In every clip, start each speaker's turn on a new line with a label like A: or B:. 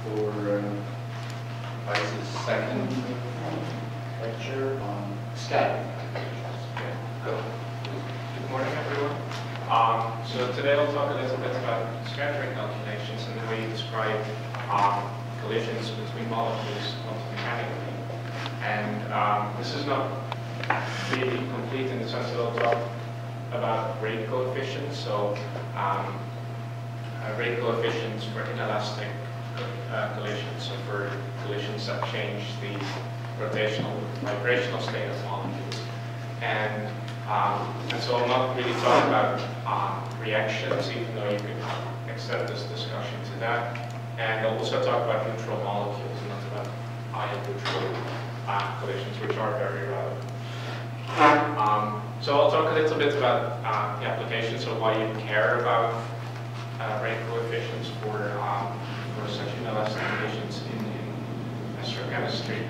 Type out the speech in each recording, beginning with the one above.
A: for Tijs' second lecture on scattering.
B: Good morning, everyone. So today I'll talk a little bit about scattering calculations and the way you describe collisions between molecules quantum mechanically. And this is not really complete in the sense that I'll talk about rate coefficients. So rate coefficients for inelastic collisions, so for collisions that change the rotational, vibrational state of molecules. And so I'll not really talk about reactions, even though you could extend this discussion to that. And I'll also talk about neutral molecules, and not about ion neutral collisions, which are very relevant. So I'll talk a little bit about the applications of why you care about rate coefficients for such inelastic collisions in astrochemistry.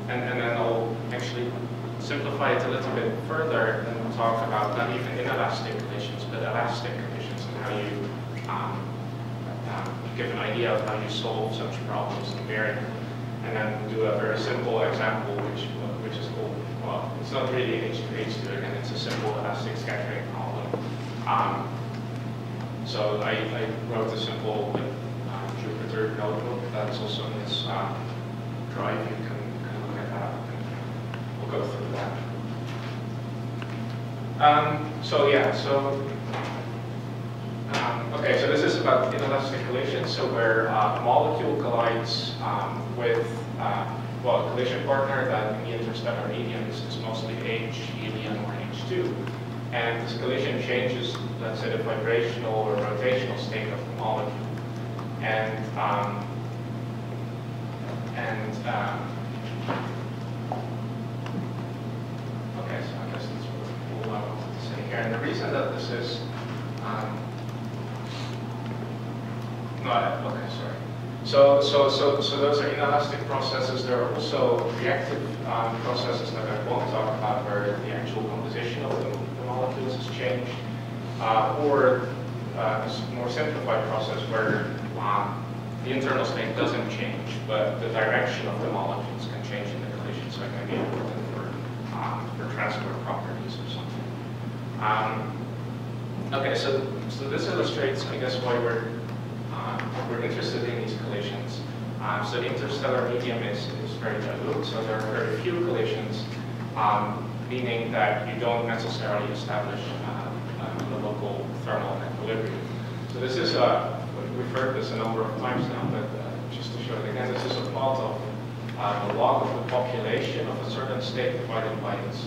B: And then I'll actually simplify it a little bit further and we'll talk about not even inelastic collisions, but elastic collisions and how you give an idea of how you solve such problems invariantly. And then do a very simple example, which is called, well, it's not really H2H2, again, it's a simple elastic scattering problem. So I wrote a simple Jupyter notebook that's also in this drive. You can look at that, and we'll go through that. Okay, so this is about inelastic collisions, so where a molecule collides with, well, a collision partner that in the interstellar medium is mostly H, helium, or H2. And this collision changes, let's say, the vibrational or rotational state of the molecule. And okay, so I guess that's what I wanted to say here. And the reason that this is, okay, sorry. So those are inelastic processes. There are also reactive processes that I won't talk about, where the actual composition of the molecules is changed, or this more simplified process where the internal state doesn't change, but the direction of the molecules can change in the collision, so it can be important for transport properties or something. Okay, so this illustrates, I guess, why we're interested in these collisions. So the interstellar medium is very dilute, so there are very few collisions, meaning that you don't necessarily establish a local thermal equilibrium. So this is, we've heard this a number of times now, but just to show it again, this is a plot of the log of the population of a certain state divided by its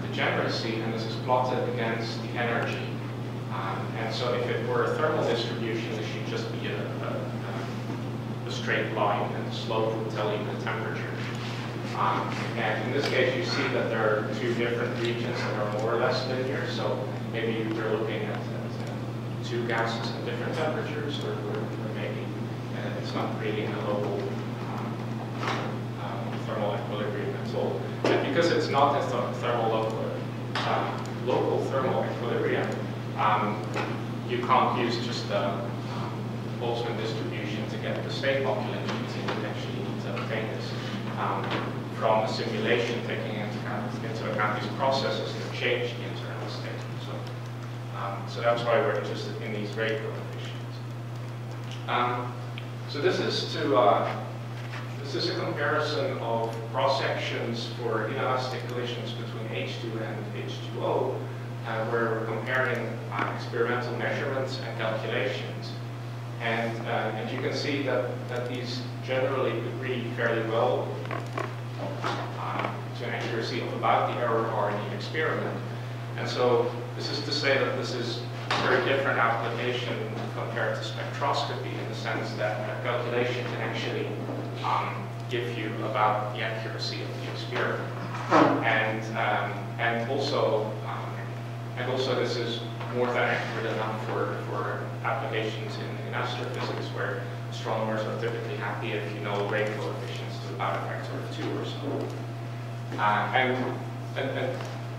B: degeneracy, and this is plotted against the energy. And so if it were a thermal distribution, this should just be a straight line, and the slope would tell you the temperature. And in this case, you see that there are two different regions that are more or less linear. So maybe you're looking at two gases at different temperatures, or maybe it's not really in a local thermal equilibrium at all. And because it's not a local thermal equilibrium, you can't use just the Boltzmann distribution to get the state populations. You would actually need to obtain this from a simulation taking into account these processes that change the internal state. So that's why we're interested in these rate coefficients. So this is a comparison of cross sections for inelastic collisions between H2 and H2O. Where we're comparing experimental measurements and calculations. And you can see that these generally agree fairly well to an accuracy of about the error bar in the experiment. And so this is to say that this is a very different application compared to spectroscopy, in the sense that a calculation can actually give you about the accuracy of the experiment. And also this is more than accurate enough for applications in astrophysics, where astronomers are typically happy if you know rate coefficients to about a factor of 2 or so. And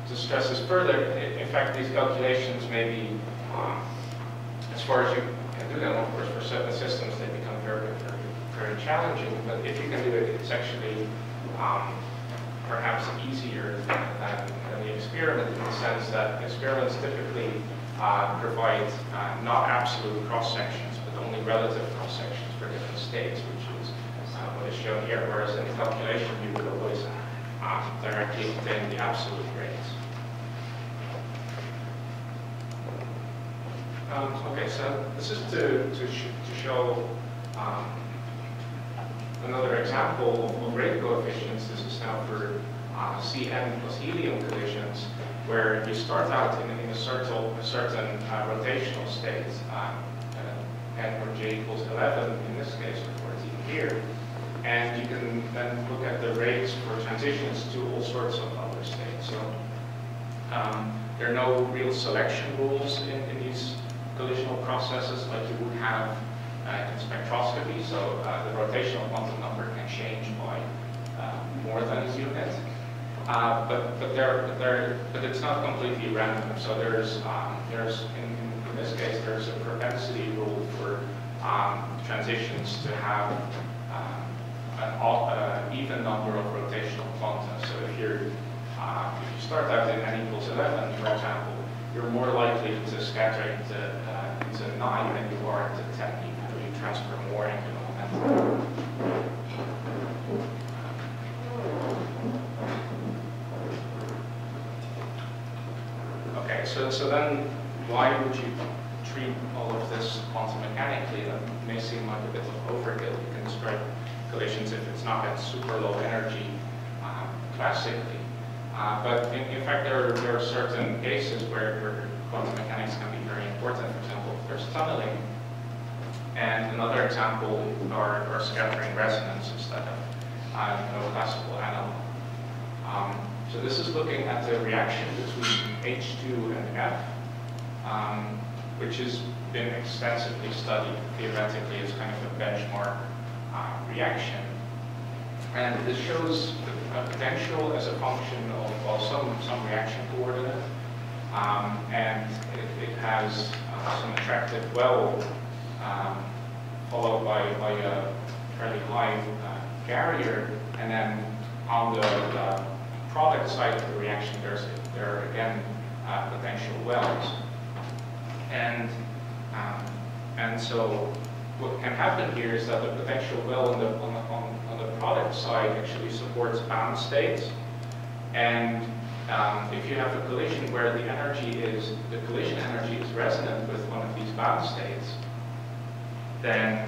B: to stress this further, in fact, these calculations may be, as far as you can do them, of course, for certain systems, they become very challenging. But if you can do it, it's actually perhaps easier than the experiment, in the sense that experiments typically provide not absolute cross-sections, but only relative cross-sections for different states, which is what is shown here, whereas in the calculation you would always directly obtain the absolute rates. Okay, so this is to show another example of rate coefficients. This is now for Cn plus helium collisions, where you start out in a certain rotational state, n or j equals 11 in this case, or 14 here, and you can then look at the rates for transitions to all sorts of other states. So there are no real selection rules in these collisional processes like you would have in spectroscopy. So the rotational quantum number can change by more than a unit. But it's not completely random. So there's in this case there's a propensity rule for transitions to have an even number of rotational quanta. So if you start out in n equals 11, for example, you're more likely to scatter into 9 than you are into 10, even though you transfer more angular momentum. Okay, so then why would you treat all of this quantum mechanically? That may seem like a bit of overkill. You can describe collisions if it's not at super low energy classically. But in fact, there are certain cases where quantum mechanics can be very important. For example, if there's tunneling. And another example are scattering resonance instead of no classical analog. So this is looking at the reaction between H2 and F, which has been extensively studied theoretically as kind of a benchmark reaction. And this shows the potential as a function of, well, some reaction coordinate, and it has some attractive well followed by a fairly high barrier, and then on the product side of the reaction there are again potential wells, and so what can happen here is that the potential well on the product side actually supports bound states, and if you have a collision where the collision energy is resonant with one of these bound states, then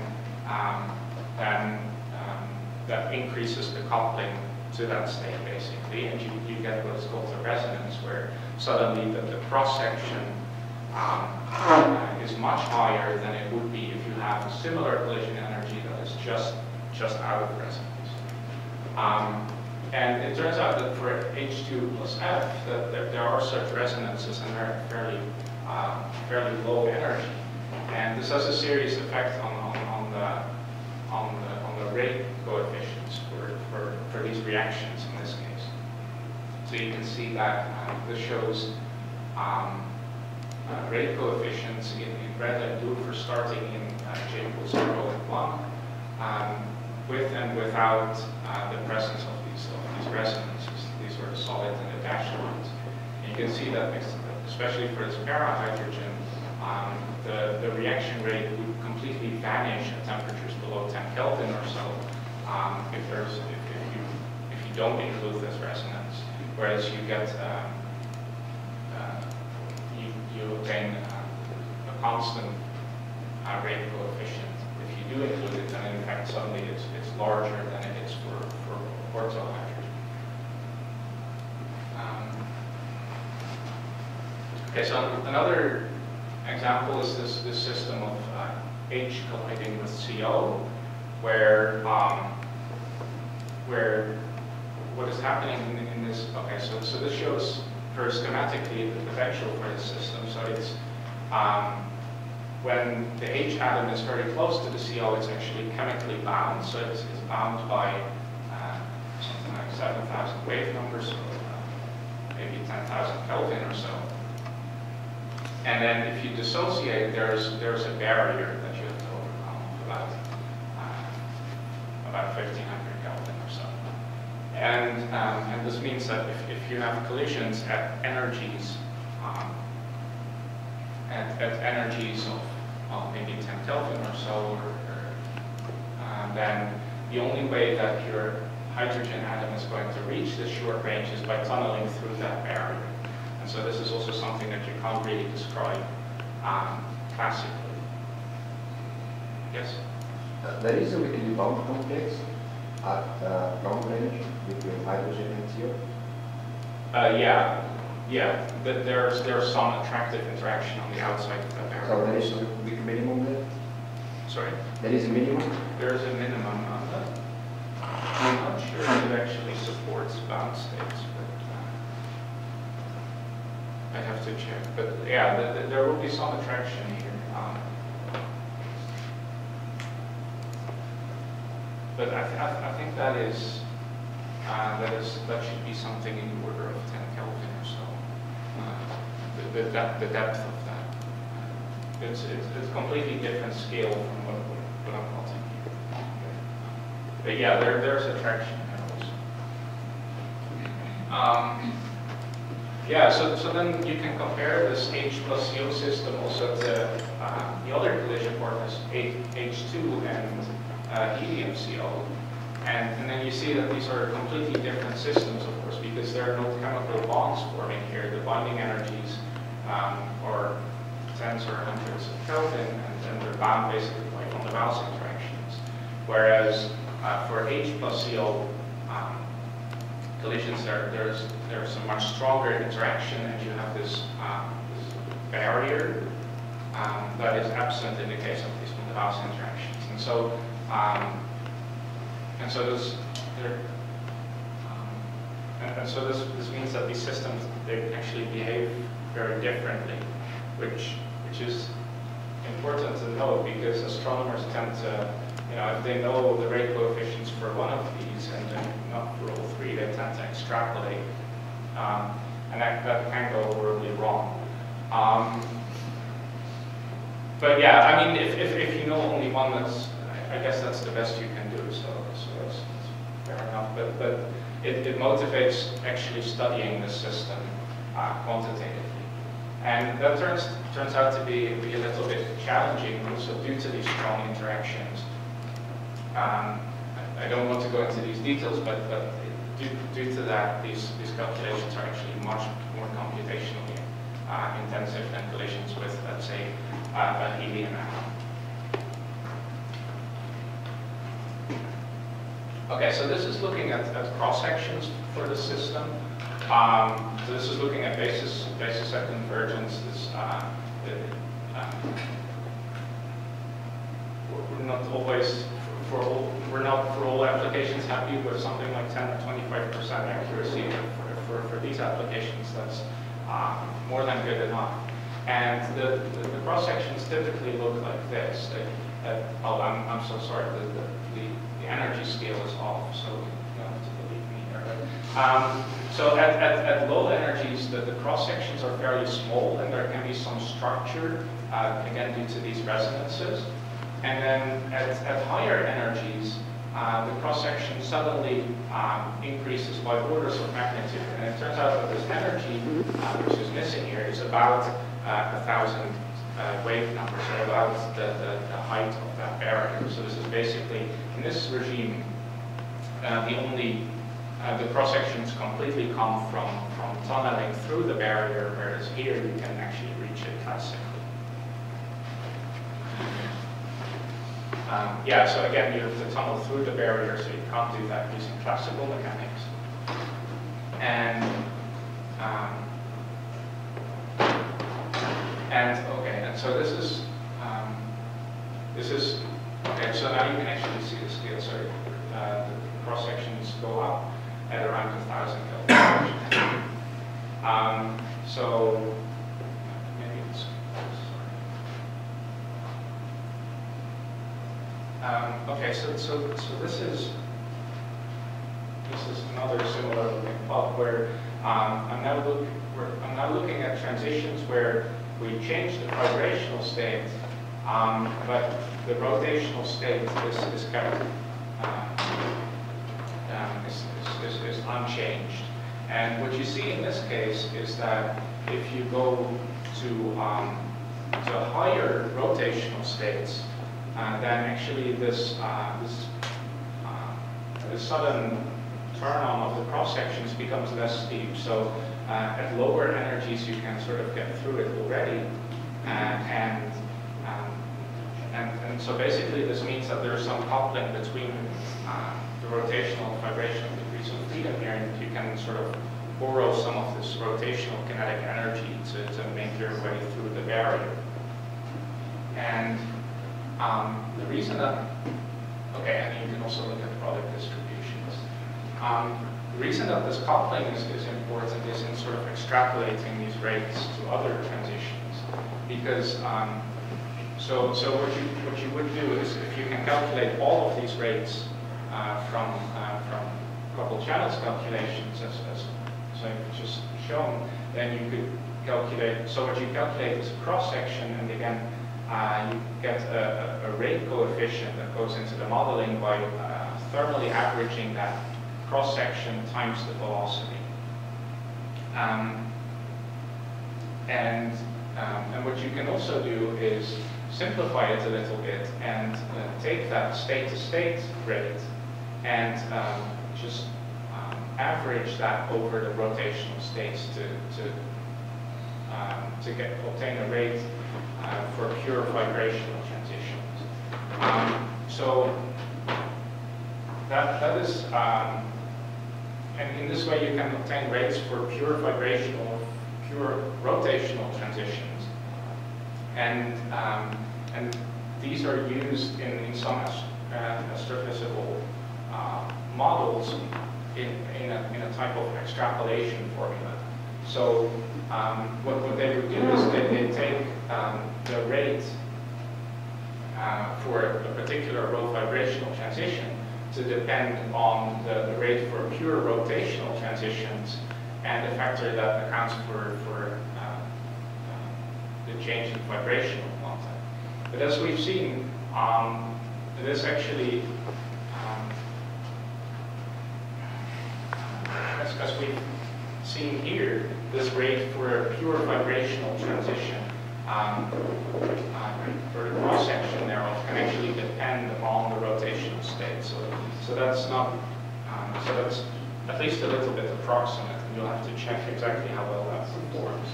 B: that increases the coupling to that state basically, and you get what is called a resonance, where suddenly the cross-section is much higher than it would be if you have a similar collision energy that is just out of resonance. And it turns out that for H2 plus F, that there are such resonances, and they're fairly low energy. And this has a serious effect on the rate coefficients for these reactions in this case. So you can see that this shows rate coefficients in red and blue for starting in j equals 0 and 1, with and without the presence of these resonances. These are the solid and the dashed lines. And you can see that, especially for this para-hydrogen, the reaction rate would completely vanish at temperatures below 10 Kelvin or so if you don't include this resonance. Whereas you get you obtain a constant rate coefficient if you do include it, and in fact suddenly it's larger than it is for orthohydrogen. Okay, so another example is this system of H colliding with CO, where what is happening in this, okay, so this shows very schematically the potential for this system. So it's when the H atom is very close to the CO, it's actually chemically bound. So it's bound by something like 7,000 wave numbers. So, maybe 10,000 Kelvin or so. And then if you dissociate, there's a barrier that you have to overcome of about 1,500 Kelvin or so. And this means that if you have collisions at energies of maybe 10 Kelvin or so, then the only way that your hydrogen atom is going to reach this short range is by tunneling through that barrier. And so this is also something that you can't really describe classically. Yes?
C: There is a weakly bound complex at long range between hydrogen and CO.
B: Yeah. There's some attractive interaction on the outside of that barrier.
C: So there is a weak minimum there?
B: Sorry?
C: There is a minimum?
B: There is a minimum on that. I'm not sure if it actually supports bound states, but I have to check. But yeah, there will be some attraction here. But I think that should be something in the order of 10 Kelvin or so. The depth of that. It's a completely different scale from what I'm plotting here. But yeah, there's attraction there also. Yeah, so then you can compare this H plus CO system also to the other collision partners, H2 and helium CO. And then you see that these are completely different systems, of course, because there are no chemical bonds forming here. The binding energies are tens or hundreds of Kelvin, and they're bound basically by von der Waals interactions. Whereas for H plus CO collisions, there's a much stronger interaction, and you have this barrier that is absent in the case of these von der Waals interactions. And so this means that these systems, they actually behave very differently, which is important to know, because astronomers tend to, if they know the rate coefficients for one of these and then not for all three, they tend to extrapolate, and that can go horribly wrong. But yeah, I mean, if you know only one, I guess that's the best you can do. So that's fair enough. But it motivates actually studying the system quantitatively. And that turns out to be a little bit challenging also due to these strong interactions. I don't want to go into these details, but due to that, these calculations are actually much more computationally intensive than collisions with, let's say, a helium atom. Okay, so this is looking at cross-sections for the system. So this is looking at basis at convergence. We're not always, we're not for all applications happy with something like 10 or 25% accuracy. For these applications, that's more than good enough. And the cross-sections typically look like this. Oh, I'm so sorry. The energy scale is off, so you don't have to believe me here. So at low energies, the cross-sections are fairly small, and there can be some structure, again, due to these resonances. And then at higher energies, the cross-section suddenly increases by orders of magnitude. And it turns out that this energy, which is missing here, is about 1,000 wave numbers, so about the height of that barrier. So this is basically, in this regime, the cross-sections completely come from tunneling through the barrier, whereas here you can actually reach it classically. Yeah, so again, you have to tunnel through the barrier, so you can't do that using classical mechanics. And so this is okay. So now you can actually see the scale. So the cross sections go up at around 1,000 Kelvin. So maybe it's okay. So this is another similar looking plot where I'm now looking at transitions where we change the vibrational state, but the rotational state is kept is unchanged. And what you see in this case is that if you go to higher rotational states, then actually this sudden turn-on of the cross-sections becomes less steep. So at lower energies you can sort of get through it already. And so basically this means that there's some coupling between the rotational and vibrational degrees of freedom here, and you can sort of borrow some of this rotational kinetic energy to make your way through the barrier. And the reason that, okay, and you can also look at product distributions. The reason that this coupling is important is in sort of extrapolating these rates to other transitions, because so what you would do is, if you can calculate all of these rates from coupled channels calculations, as I've just shown, then you could calculate. So what you calculate is a cross section, and again you get a rate coefficient that goes into the modeling by thermally averaging that cross section times the velocity. And what you can also do is simplify it a little bit and take that state-to-state rate and just average that over the rotational states to obtain a rate for pure vibrational transitions. So that is, and in this way you can obtain rates for pure rotational transitions, and these are used in some astrophysical models in a type of extrapolation formula. So what they would do is they take the rate for a particular low vibrational transition to depend on the rate for pure rotational transitions, and a factor that accounts for the change in vibrational content. But as we've seen, this actually, as we've seen here, this rate for a pure vibrational transition for the cross-section thereof can actually depend on the rotational state. So that's not, so that's at least a little bit approximate, and you'll have to check exactly how well that performs.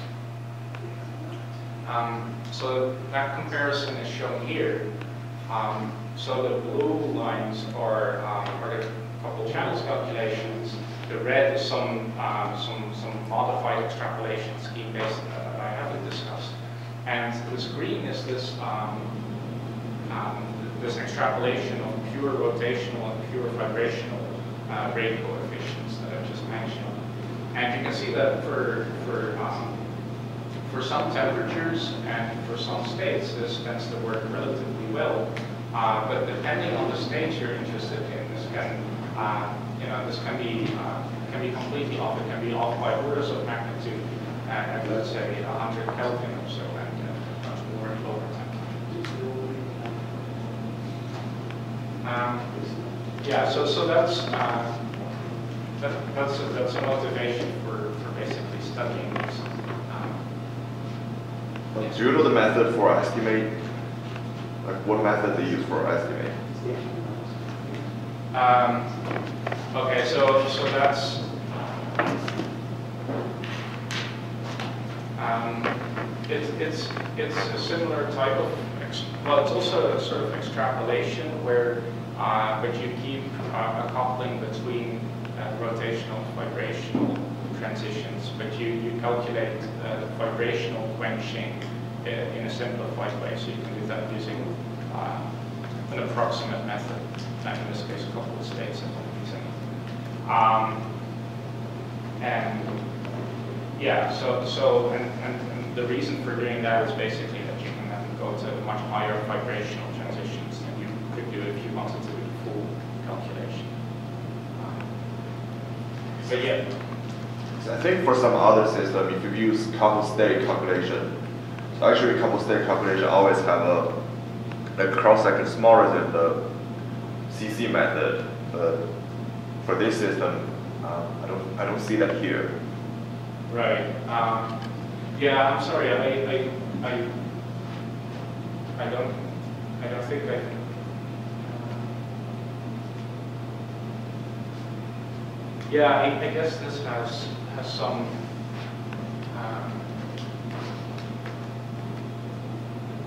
B: So that comparison is shown here. So the blue lines are the coupled channels calculations. The red is some modified extrapolation scheme based that I haven't discussed, and this green is this this extrapolation of pure rotational and pure vibrational rate coefficients that I just mentioned. And you can see that for some temperatures and for some states, this tends to work relatively well. But depending on the state you're interested in, this can this can be completely off. It can be off by orders of magnitude at let's say 100 Kelvin or so, and much more at lower temperatures. Yeah, so that's a motivation for basically studying these.
D: Do you know the method for estimate? Like what method they use for estimate?
B: Okay, so that's it's a similar type of well, it's also a sort of extrapolation where but you keep a coupling between rotational and vibrational transitions, but you calculate the vibrational quenching in a simplified way, so you can do that using an approximate method, and in this case a couple of states that I'm using. And yeah, so the reason for doing that is basically that you can then go to much higher vibrational transitions than you could do if you wanted to do the full calculation. But yeah.
C: So
D: I think for some other system, if you use coupled state calculation, so actually coupled state calculation always have a cross-section smaller than the CC method. But for this system, I don't see that here.
B: Right. Yeah, I'm sorry. I don't think I. Yeah, I guess this has some.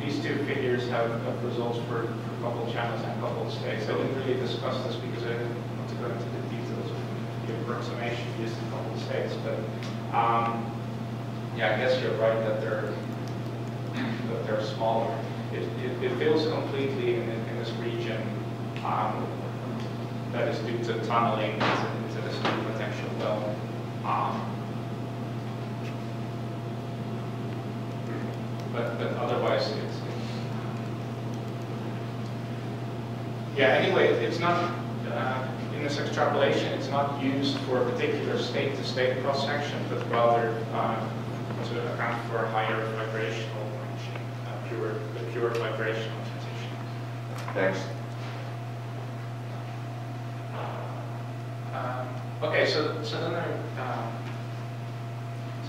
B: These two figures have results for coupled channels and coupled states. I didn't really discuss this because I didn't want to go into the details of the approximation used in coupled states. But yeah, I guess you're right that they're smaller. It fails completely in this region that is due to tunneling into this new potential well. But otherwise, yeah. Anyway, it's not in this extrapolation. It's not used for a particular state-to-state cross-section, but rather to account for a higher vibrational function, pure vibrational transition.
D: Thanks.
B: Okay, so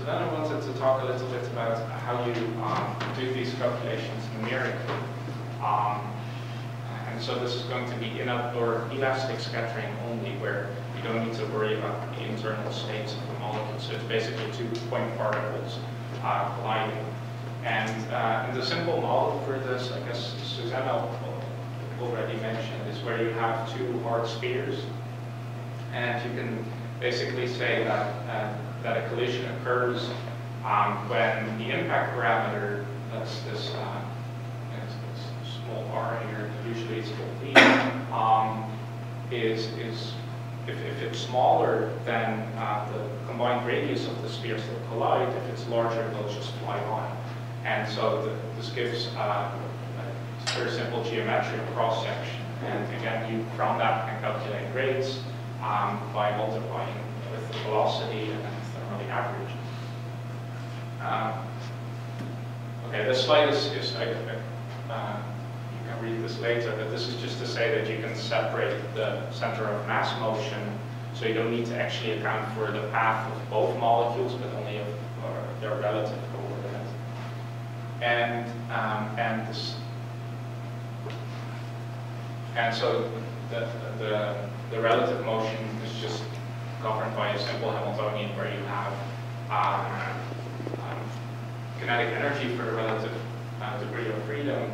B: then I wanted to talk a little bit about how you do these calculations numerically. And so this is going to be elastic scattering only, where you don't need to worry about the internal states of the molecule. So it's basically 2 point particles colliding. And the simple model for this, I guess Susanna already mentioned, is where you have 2 hard spheres. And you can basically say that that a collision occurs when the impact parameter, that's this small r here, usually it's called v, is if it's smaller than the combined radius of the spheres that collide. If it's larger, they'll just fly on. And so this gives a very simple geometric cross section. And again, you from that can calculate rates by multiplying with the velocity and then thermally average. Okay, this slide is you can read this later, but this is just to say that you can separate the center of mass motion, so you don't need to actually account for the path of both molecules, but only of their relative coordinates. And so the relative motion is just governed by a simple Hamiltonian where you have kinetic energy for the relative degree of freedom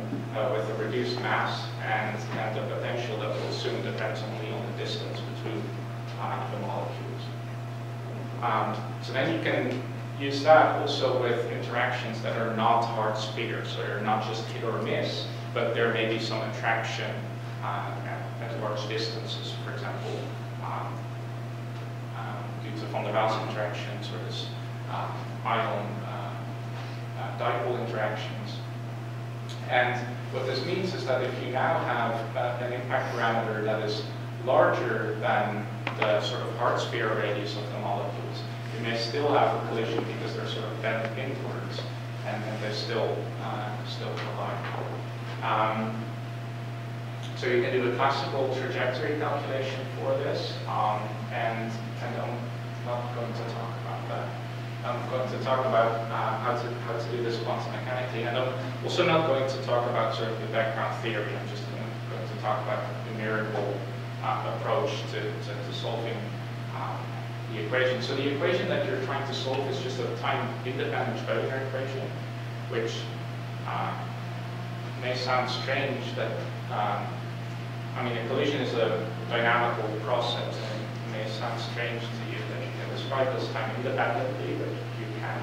B: with a reduced mass and the potential that will assume depends only on the distance between the molecules. So then you can use that also with interactions that are not hard spheres, so they're not just hit or miss, but there may be some attraction at large distances, for example, due to von der Waals interactions or this ion dipole interactions. And what this means is that if you now have an impact parameter that is larger than the sort of hard sphere radius of the molecules, you may still have a collision because they're sort of bent inwards, and then they still collide. So you can do a classical trajectory calculation for this, and I'm not going to talk about that. I'm going to talk about how to do this quantum mechanically, and I'm also not going to talk about sort of the background theory. I'm just going to talk about the numerical approach to solving the equation. So the equation that you're trying to solve is just a time-independent Schrödinger equation, which may sound strange that, I mean, a collision is a dynamical process, and it may sound strange to you that you can describe this time independently, but you can.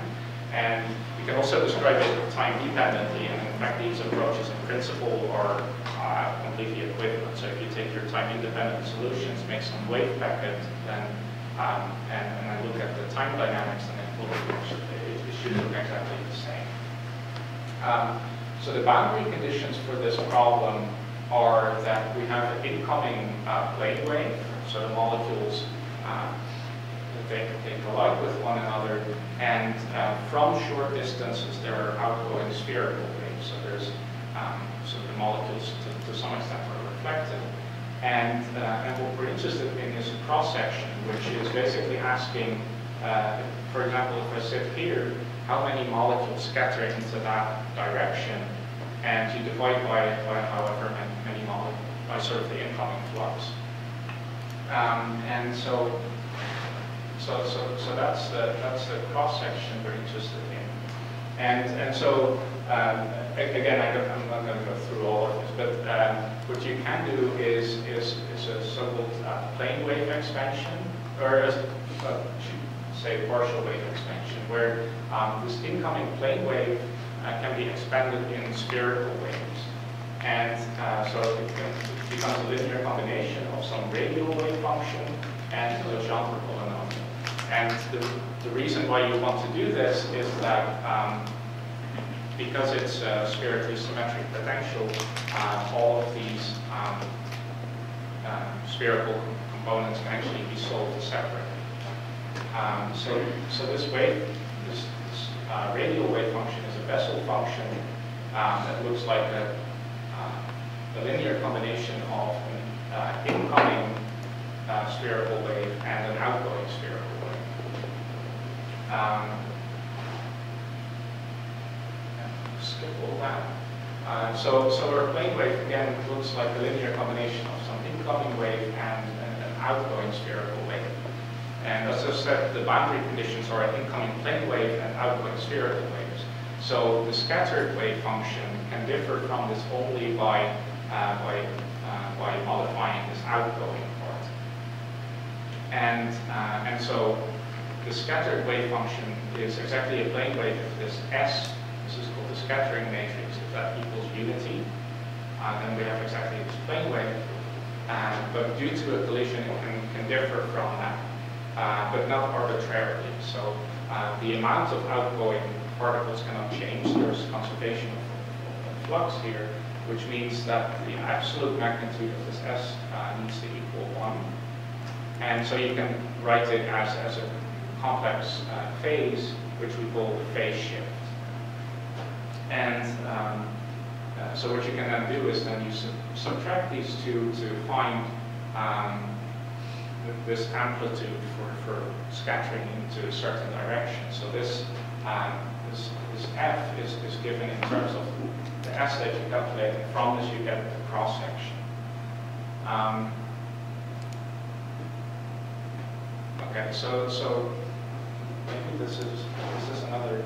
B: And you can also describe it time dependently, and in fact these approaches in principle are completely equivalent. So if you take your time independent solutions, make some wave packet, then and then look at the time dynamics, and then it should look exactly the same. So the boundary conditions for this problem are that we have an incoming plane wave, so the molecules they collide with one another, and from short distances there are outgoing spherical waves. So there's so the molecules to some extent are reflected. And what we're interested in is a cross-section, which is basically asking, for example, if I sit here, how many molecules scatter into that direction, and you divide by however many molecules, by sort of the incoming flux. And so that's the cross-section we're interested in. And so, again, I'm not going to go through all of this, but what you can do is a so-called plane wave expansion, or say partial wave expansion, where this incoming plane wave can be expanded in spherical waves. And so it becomes a linear combination of some radial wave function and the Legendre polynomial. And the reason why you want to do this is that because it's spherically symmetric potential, all of these spherical components can actually be solved separately. So this wave, this radial wave function is a Bessel function that looks like a linear combination of an incoming spherical wave and an outgoing spherical wave. Skip all that. So our plane wave again looks like a linear combination of some incoming wave and an outgoing spherical wave. And as I said, the boundary conditions are an incoming plane wave and outgoing spherical waves. So the scattered wave function can differ from this only by modifying this outgoing part. And so the scattered wave function is exactly a plane wave if this S, this is called the scattering matrix, if that equals unity, then we have exactly this plane wave. But due to a collision, it can differ from that, but not arbitrarily. So the amount of outgoing particles cannot change. There's conservation of flux here, which means that the absolute magnitude of this S needs to equal 1. And so you can write it as a complex phase, which we call the phase shift. And so what you can then do is then you subtract these two to find this amplitude for scattering into a certain direction. So this F is given in terms of the S that you calculate, and from this you get the cross-section. Okay, so maybe this is another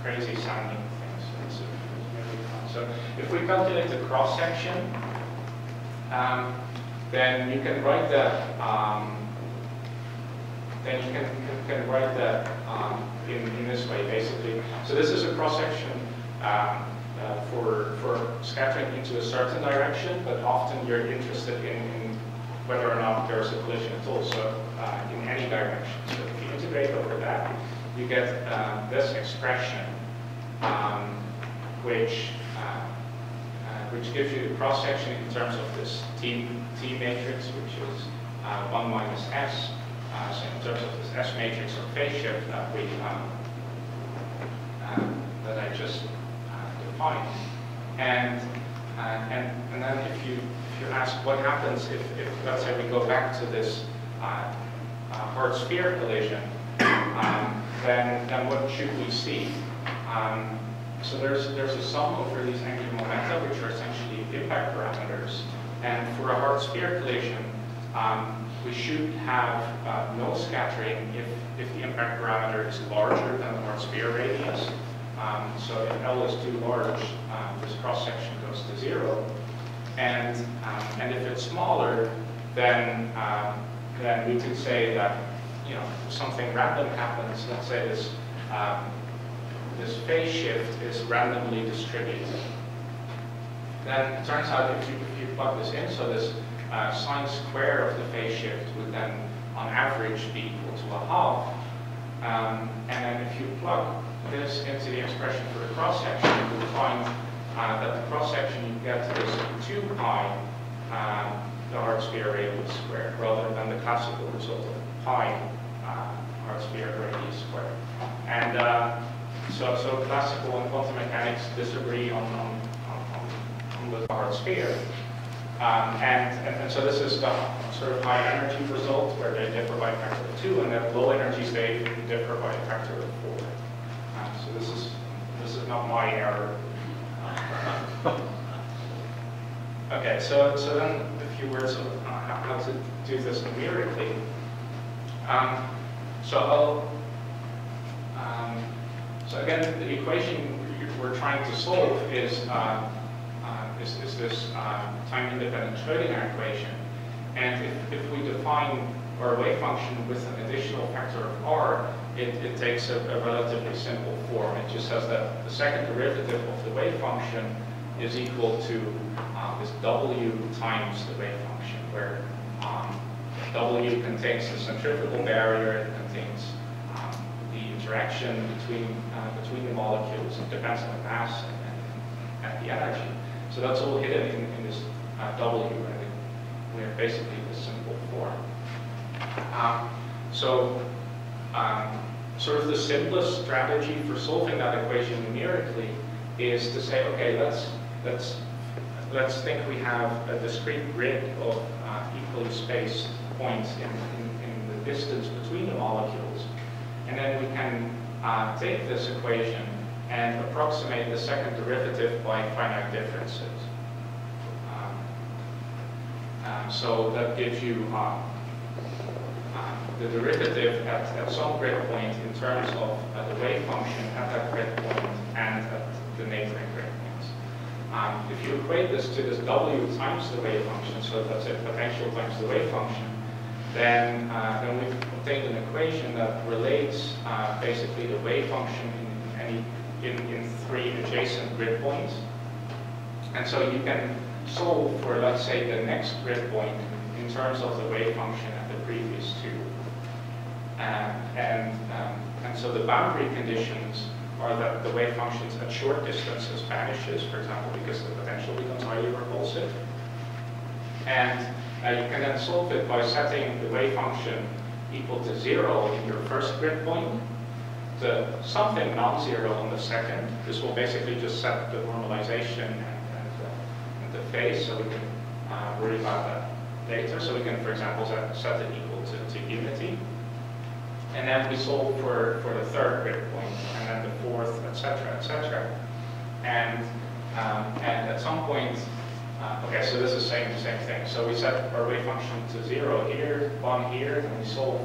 B: crazy sounding thing. So if we calculate the cross-section, then you can write that. Then you can write that in this way, basically. So this is a cross-section for scattering into a certain direction, but often you're interested in whether or not there's a collision at all, so in any direction. So if you integrate over that, you get this expression, which gives you the cross-section in terms of this T matrix, which is 1 minus S. So in terms of this S matrix or phase shift that we that I just defined, and then if you ask what happens if let's say we go back to this hard sphere collision, then what should we see? So there's a sum over these angular momenta, which are essentially impact parameters, and for a hard sphere collision, we should have no scattering if the impact parameter is larger than the hard sphere radius. So if L is too large, this cross-section goes to 0. And if it's smaller, then we could say that something random happens. Let's say this phase shift is randomly distributed. Then it turns out if you plug this in, so this sine square of the phase shift would then, on average, be equal to 1/2. And then if you plug this into the expression for the cross-section, you will find that the cross-section you get is 2 pi the hard sphere radius squared, rather than the classical result of pi Hard sphere radius squared. And so classical and quantum mechanics disagree on the hard sphere. And so this is the sort of high energy result where they differ by a factor of 2, and then low energies they differ by a factor of 4. So this is not my error. Okay, so then a few words of how to do this numerically. So again, the equation we're trying to solve is this time-independent Schrödinger equation. And if we define our wave function with an additional factor of r, it takes a relatively simple form. It just says that the second derivative of the wave function is equal to this w times the wave function, where w contains the centrifugal barrier, it contains the interaction between the molecules. It depends on the mass and the energy. So that's all hidden in this w, and we have basically this simple form. Sort of the simplest strategy for solving that equation numerically is to say, okay, let's think we have a discrete grid of equally spaced points in the distance between the molecules, and then we can take this equation and approximate the second derivative by finite differences. So that gives you the derivative at some grid point in terms of the wave function at that grid point and at the neighboring grid points. If you equate this to this w times the wave function, so that's it, potential times the wave function, then we've obtained an equation that relates basically the wave function in 3 adjacent grid points. And so you can solve for, let's say, the next grid point in terms of the wave function at the previous 2. And so the boundary conditions are that the wave functions at short distances vanishes, for example, because the potential becomes highly repulsive. And you can then solve it by setting the wave function equal to 0 in your first grid point, to something non-zero on the second. This will basically just set the normalization and the phase, so we can worry about that later. So we can, for example, set it equal to unity. And then we solve for the third grid point, and then the fourth, etc., etc. And at some point, okay, so this is saying the same thing. So we set our wave function to 0 here, 1 here, and we solve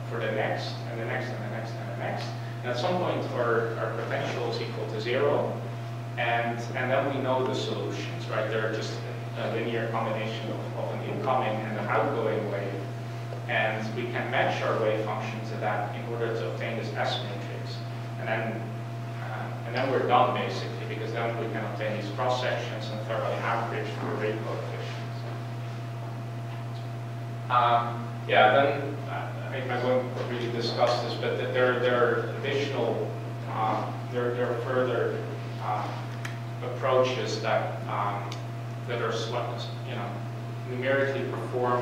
B: for the next, and the next, and the next, and the next. And at some point, our potential is equal to 0, and then we know the solutions, right? They're just a linear combination of an incoming and an outgoing wave. And we can match our wave function to that in order to obtain this S matrix. And then we're done, basically, because then we can obtain these cross sections and thoroughly average for rate coefficients. Then I won't really discuss this, but there are additional, there are further approaches that are, numerically perform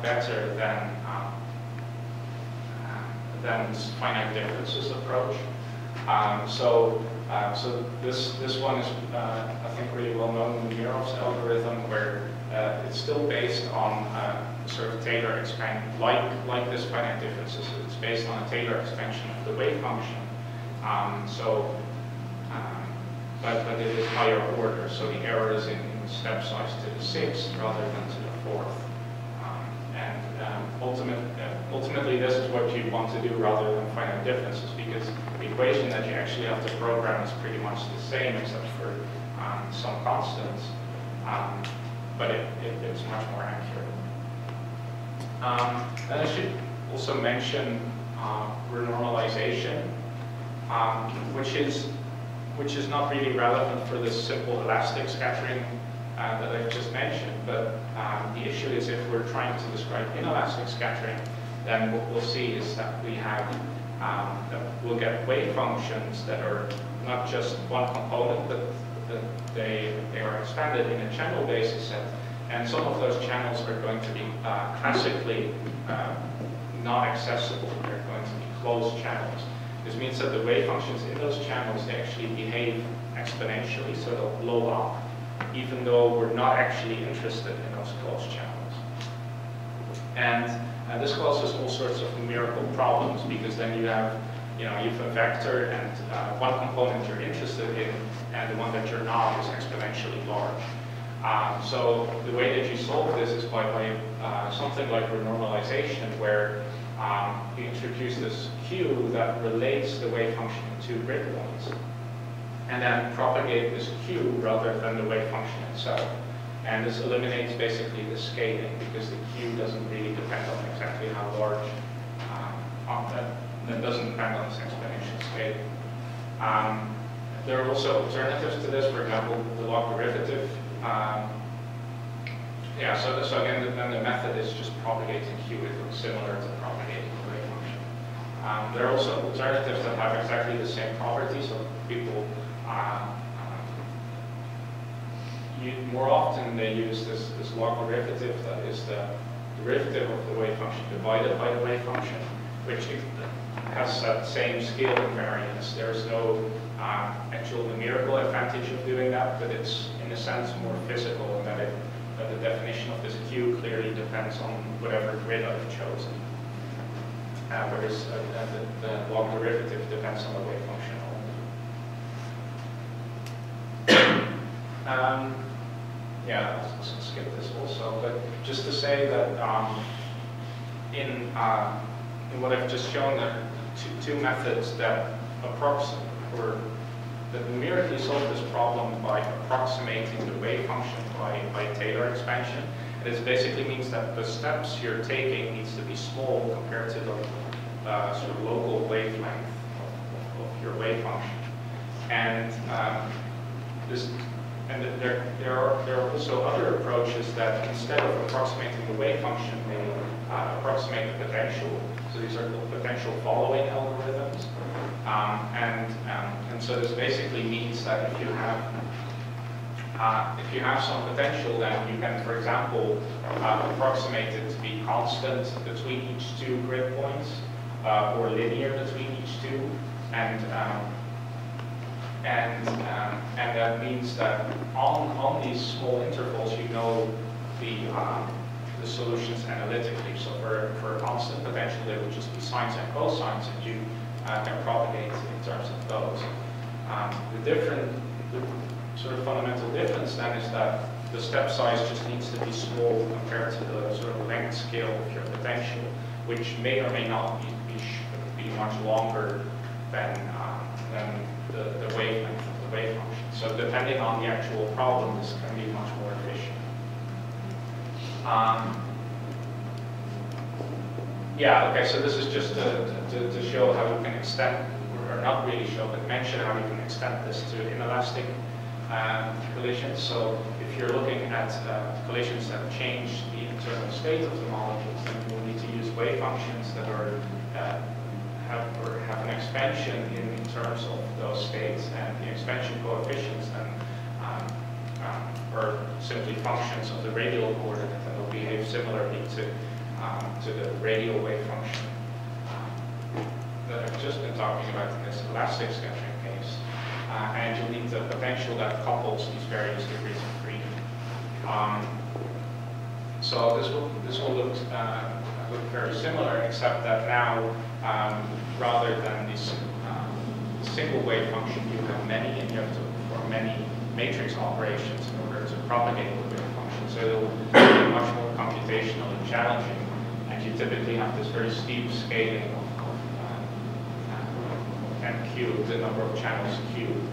B: better than finite differences approach. So this one is, I think, really well known in the Mirov's algorithm, where it's still based on sort of Taylor expansion, like this finite differences. It's based on a Taylor expansion of the wave function. But it is higher order, so the error is in step size to the 6th rather than to the 4th. Ultimately, this is what you want to do rather than finite differences, because the equation that you actually have to program is pretty much the same, except for some constants, but it's much more accurate. Then I should also mention renormalization, which is not really relevant for this simple elastic scattering that I've just mentioned, but the issue is if we're trying to describe inelastic scattering, then what we'll see is that we have, that we'll get wave functions that are not just one component, but that they are expanded in a channel basis set, and some of those channels are going to be classically not accessible. They're going to closed channels. This means that the wave functions in those channels, they actually behave exponentially, so they'll blow up, even though we're not actually interested in those closed channels. And this causes all sorts of numerical problems, because then you have a vector, and one component you're interested in, and the one that you're not is exponentially large. So the way that you solve this is by something like renormalization, where you introduce this Q that relates the wave function to grid points, and then propagate this Q rather than the wave function itself. And this eliminates basically the scaling, because the Q doesn't really depend on exactly how large, that doesn't depend on this exponential scaling. There are also alternatives to this, for example, the log derivative. So again, then the method is just propagating Q. It looks similar to propagating the wave function. There are also alternatives that have exactly the same properties, so people more often they use this log derivative, that is the derivative of the wave function divided by the wave function, which has that same scale invariance. There's no actual numerical advantage of doing that, but it's in a sense more physical in that the definition of this Q clearly depends on whatever grid I've chosen. Whereas the log derivative depends on the wave function only. Let's skip this also, but just to say that in what I've just shown, there are two methods that that numerically solve this problem by approximating the wave function by Taylor expansion. And it basically means that the steps you're taking needs to be small compared to the sort of local wavelength of your wave function. And there are also other approaches that, instead of approximating the wave function, they approximate the potential. So these are called potential following algorithms. And so this basically means that if you have some potential, then you can, for example, approximate it to be constant between each two grid points, or linear between each two, and that means that on these small intervals, you know the solutions analytically. So for a constant potential, there would just be sines and cosines, and you can propagate in terms of those. The sort of fundamental difference then is that the step size just needs to be small compared to the sort of length scale of your potential, which may or may not be much longer than the wavelength of the wave function. So depending on the actual problem, this can be much more efficient. So this is just to show how you can extend, or not really show, but mention how you can extend this to inelastic collisions. So if you're looking at collisions that change the internal state of the molecules, then you will need to use wave functions that are have an expansion in terms of those states, and the expansion coefficients then are simply functions of the radial coordinate that will behave similarly to the radial wave function that I've just been talking about in this elastic scattering case. And you'll need the potential that couples these various degrees of freedom. So this will look very similar, except that now, rather than this single wave function, you have many, and you have to perform many matrix operations in order to propagate the wave function. So it will be much more computationally challenging, and you typically have this very steep scaling of n cubed, the number of channels cubed,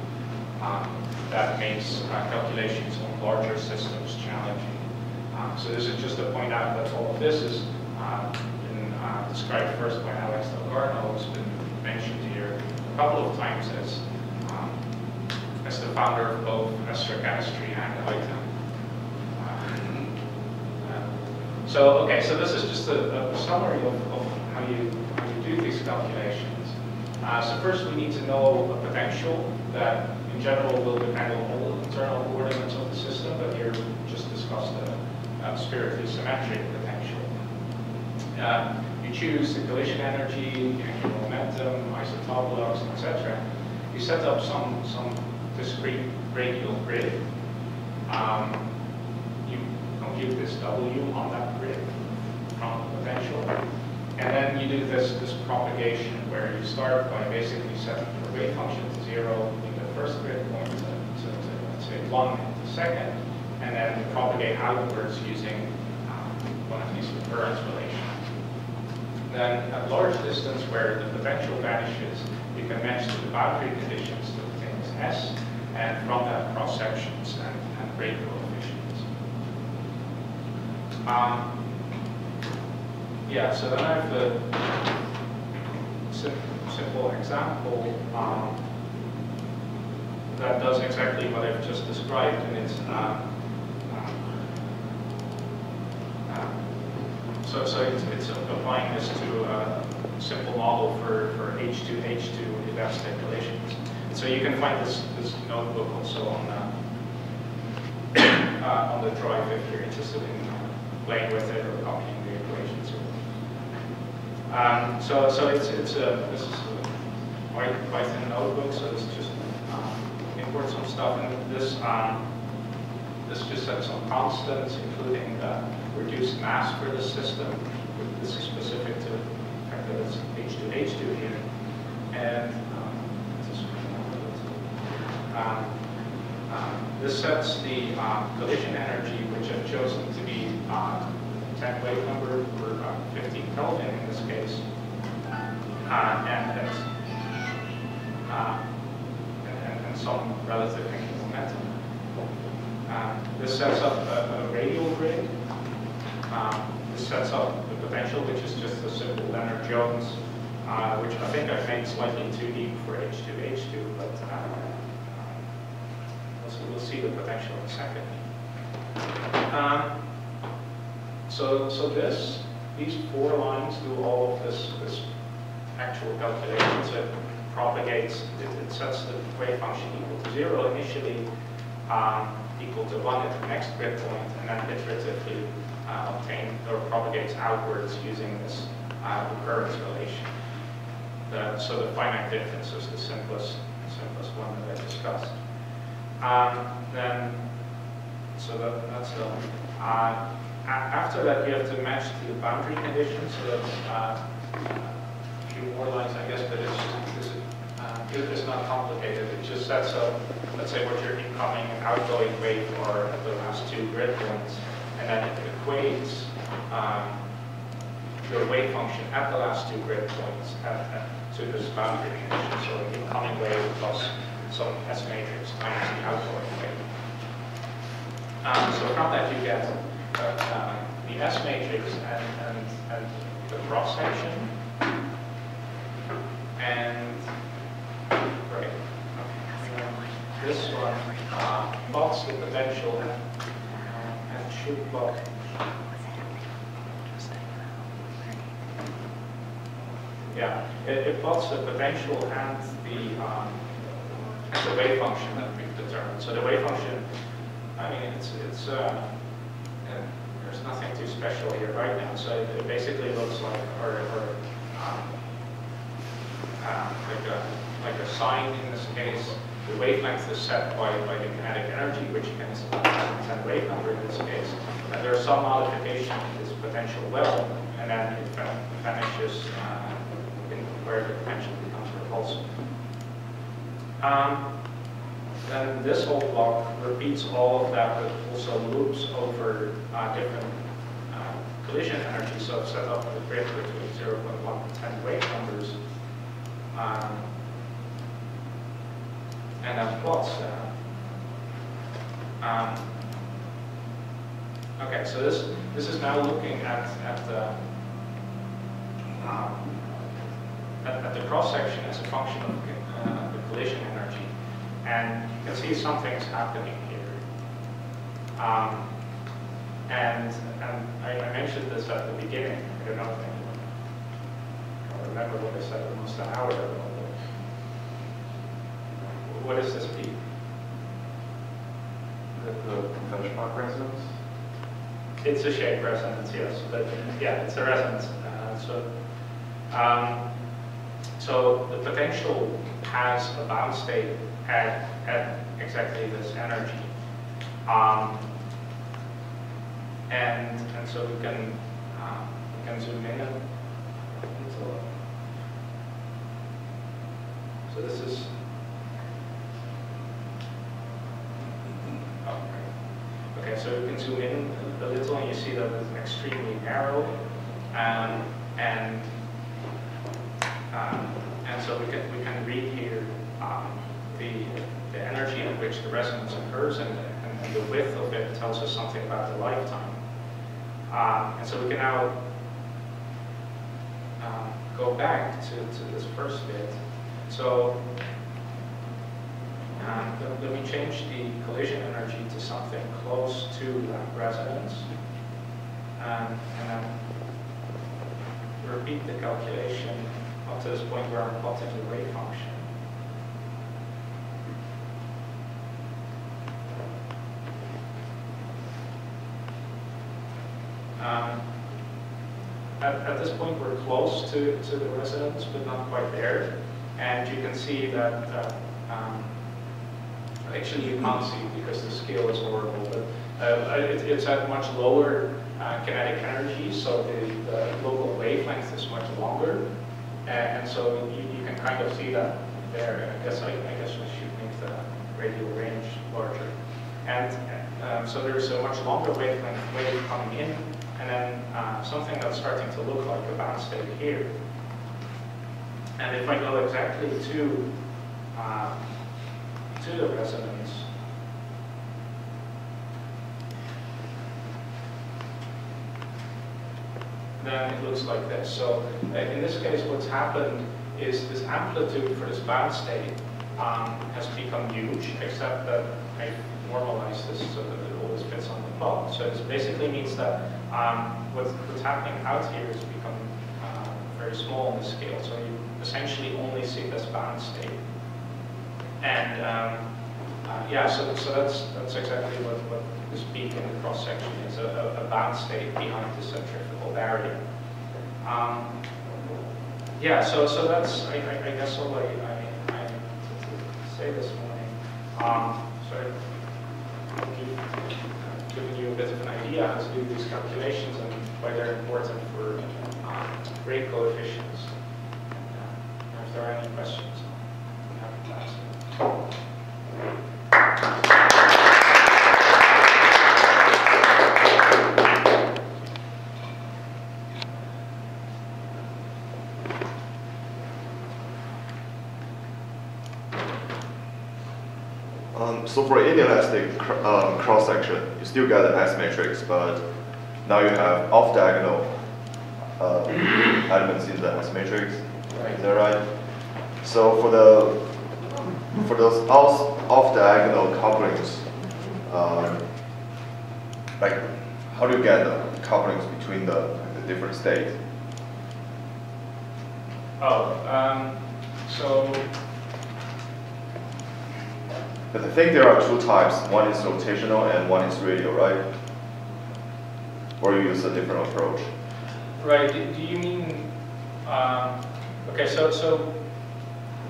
B: that makes calculations on larger systems challenging. So this is just to point out that all of this is been described first by Alex Delgarno, who's been mentioned here a couple of times as the founder of both Astrochemistry and ITAMP. So this is just a summary of how you do these calculations. So first we need to know a potential that in general will depend on all the internal coordinates of the system, but here we just discussed the spherically symmetric potential. You choose the collision energy, the angular momentum, isotopologues, etc. You set up some discrete radial grid. You compute this W on that grid from the potential. And then you do this propagation where you start by basically setting your wave function to 0 in the first grid point to let's say 1 in the second, and then you propagate outwards using one of these occurrence relations. Then at large distance where the potential vanishes, you can match to the boundary conditions to the thing as S, and from that cross sections and rate coefficients. Yeah, so then I have the simple example that does exactly what I've just described, and it's so it's applying this to a simple model for H2H2 elastic collisions. And so you can find this notebook also on the drive if you're interested in playing with it or copying the equations. So this is a Python notebook, so this just import some stuff, and this just sets some constants, including reduced mass for the system. This is specific to the fact that it's H2H2 here, and this sets the collision energy, which I've chosen to be 10 wave number for 15 Kelvin in this case, and some relative angular momentum. This sets up a radial grid. This sets up the potential, which is just a simple Leonard-Jones, which I think I've made slightly too deep for H2H2, but we'll see the potential in a second. So these 4 lines do all of this actual calculation. So it propagates, it sets the wave function equal to 0 initially, equal to 1 at the next grid point, and then iteratively propagates outwards using this recurrence relation. So the finite difference is the simplest one that I discussed. That's done. After that, you have to match to the boundary conditions. So that's a few more lines, I guess, but it's not complicated. It just sets up, let's say, what your incoming and outgoing wave are at the last 2 grid points, and then it equates your wave function at the last 2 grid points to this boundary condition. So the incoming wave plus some S matrix times the outgoing wave. So from that you get the S matrix and the cross section, and great. This one plots the potential and should plot. Yeah, it plots the potential and the wave function that we've determined. So the wave function, I mean, there's nothing too special here right now. So it basically looks like like a sine in this case. The wavelength is set by the kinetic energy, which is 10 wave number in this case. And there's some modification to this potential well, and then it vanishes where the potential becomes repulsive. Then this whole block repeats all of that, but also loops over different collision energy. So I've set up a grid between 0.1 and 10 wave numbers, and then plots. Okay, so this is now looking at the cross section as a function of the collision energy. And you can see some things happening here. And I mentioned this at the beginning. I don't know if anyone can remember what I said almost an hour ago. What is this peak?
D: The benchmark resonance?
B: It's a shape resonance, yes. But yeah, it's a resonance. So So the potential has a bound state at exactly this energy. And so we can zoom in a little. So this is, okay, so you can zoom in a little and you see that it's extremely narrow, and so we can read here the energy at which the resonance occurs, and the width of it tells us something about the lifetime. And so we can now go back to this first bit. So let me change the collision energy to something close to that resonance, and then repeat the calculation up to this point where I'm plotting the wave function. At this point, we're close to the resonance, but not quite there. And you can see that, actually you can't see because the scale is horrible, but it's at much lower kinetic energy, so the local wavelength is much longer. And so you can kind of see that there. I guess I should make the radial range larger. And so there's a much longer wavelength wave coming in, and then something that's starting to look like a bound state here. And if I go exactly to the resonance, then it looks like this. So in this case, what's happened is this amplitude for this bound state has become huge, except that I normalize this so that it always fits on the plot. So this basically means that what's happening out here is become very small in the scale. So you essentially only see this bound state. And yeah, so that's exactly what this peak in the cross section is, a bound state behind the centrifugal barrier. Yeah, so that's I guess all I say this morning. So I've given you a bit of an idea how to do these calculations and why they're important for rate coefficients. If there are any questions, I'm happy to answer them.
D: So for inelastic cross-section, you still get an S matrix, but now you have off-diagonal elements in the S matrix. Right. Is that right? So for those off-diagonal couplings, like how do you get the couplings between the different states?
B: Oh, so.
D: But I think there are two types. One is rotational and one is radial, right? Or you use a different approach?
B: Right. Do you mean? Okay. So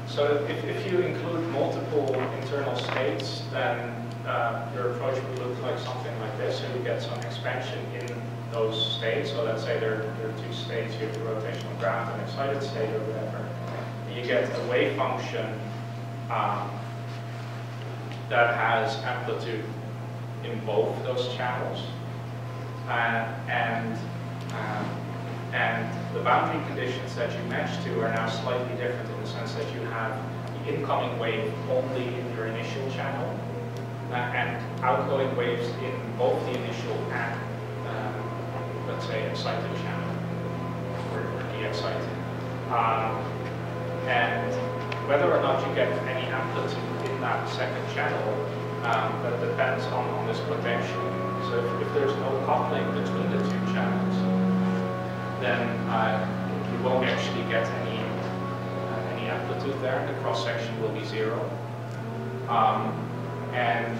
B: if you include multiple internal states, then your approach would look like something like this, and you get some expansion in those states. So let's say there are two states. You have the rotational ground and excited state or whatever. And you get a wave function. That has amplitude in both those channels, and the boundary conditions that you match to are now slightly different in the sense that you have the incoming wave only in your initial channel, and outgoing waves in both the initial and let's say excited channel or de-excited, and whether or not you get any amplitude in that second channel, that depends on this potential. So if there's no coupling between the two channels, then you won't actually get any amplitude there. The cross section will be zero. And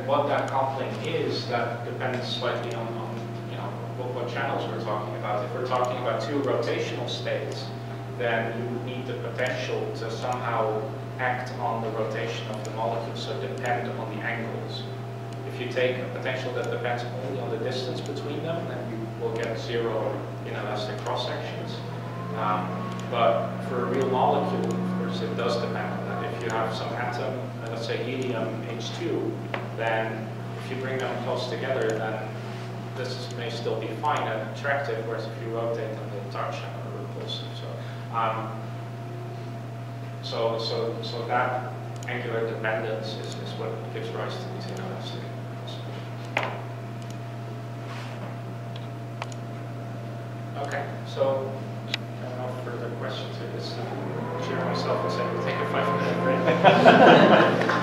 B: what that coupling is, that depends slightly on what channels we're talking about. If we're talking about two rotational states, then you would need the potential to somehow act on the rotation of the molecule, so depend on the angles. If you take a potential that depends only on the distance between them, then you will get zero inelastic cross-sections. But for a real molecule, of course, it does depend on that. If you have some atom, let's say helium H2, then if you bring them close together, then this may still be fine and attractive, whereas if you rotate them, they'll touch and are repulsive. So that angular dependence is what gives rise to these inelastic cross-sections. Okay, so no further questions. I just share myself and say we'll take a 5-minute break.